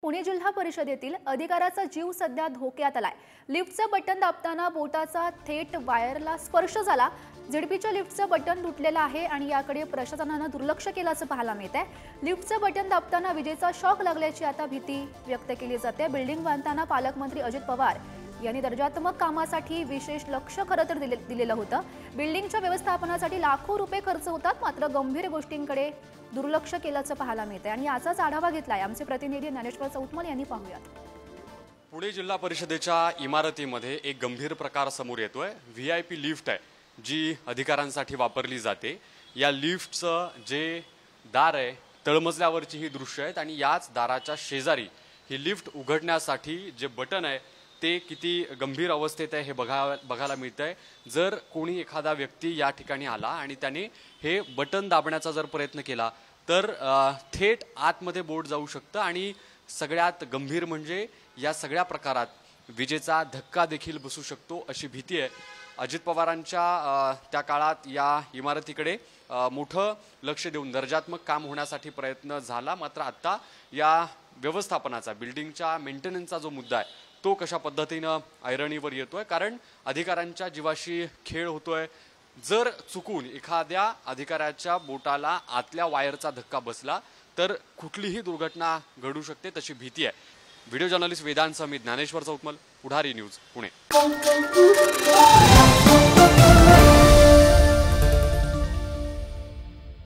पुणे जिल्हा परिषदेतील अधिकाऱ्याचा जीव सध्या धोक्यात आलाय। लिफ्टचं बटन दाबताना बोटाचा थेट वायरला स्पर्श झाला। झेडपीच्या लिफ्टचं बटन तुटलेलं आहे आणि याकडे प्रशासनानं दुर्लक्ष केल्याचं पाहायला मिळतंय। लिफ्टचं बटन दाबताना विजेचा शॉक लागल्याची आता भीती व्यक्त केली जाते। बिल्डिंग बांधताना पालकमंत्री अजित पवार यांनी दर्जात्मक कामासाठी विशेष लक्ष खरं तर दिलेलं होतं। बिल्डिंगच्या व्यवस्थापनासाठी लाखो रुपये खर्च होतात, मात्र गंभीर गोष्टींकडे दुर्लक्ष केल्याचं पाहायला मिळतंय आणि याचाच आढावा घेतलाय आमचे प्रतिनिधी ज्ञानेश्वर चौतमल यांनी। पाहूयात। पुणे जिल्हा परिषदेच्या इमारतीमध्ये एक गंभीर प्रकार समोर येतोय। व्हीआयपी लिफ्ट आहे जी अधिकाऱ्यांसाठी वापरली जाते। या लिफ्टचं जे दार आहे तळमजल्यावरची ही दृश्य आहेत आणि याच दाराच्या शेजारी ही लिफ्ट उघडण्यासाठी जे बटन आहे ते किती गंभीर अवस्थेत आहे हे बघायला मिळतंय। जर कोणी एखादा व्यक्ती या ठिकाणी आला आणि त्याने हे बटन दाबण्याचा जर प्रयत्न केला तर थेट आतमध्ये बोट जाऊ शकतं आणि सगळ्यात गंभीर म्हणजे या सगळ्या प्रकारात विजेचा धक्का देखील बसू शकतो अशी भीती आहे। अजित पवारांच्या त्या काळात या इमारतीकडे मोठं लक्ष देऊन दर्जात्मक काम होण्यासाठी प्रयत्न झाला, मात्र आता या व्यवस्थापनाचा बिल्डिंगच्या मेंटेनन्सचा जो मुद्दा आहे तो कशा पद्धतीनं ऐरणीवर येतोय, कारण अधिकाऱ्यांच्या जीवाशी खेळ होतोय। जर चुकून एखाद्या अधिकाऱ्याच्या बोटाला आतल्या वायरचा धक्का बसला तर कुठलीही दुर्घटना घडू शकते तशी भीती आहे। व्हिडिओ जर्नलिस्ट वेदांत समित, ज्ञानेश्वर चौतमल, पुढारी न्यूज, पुणे।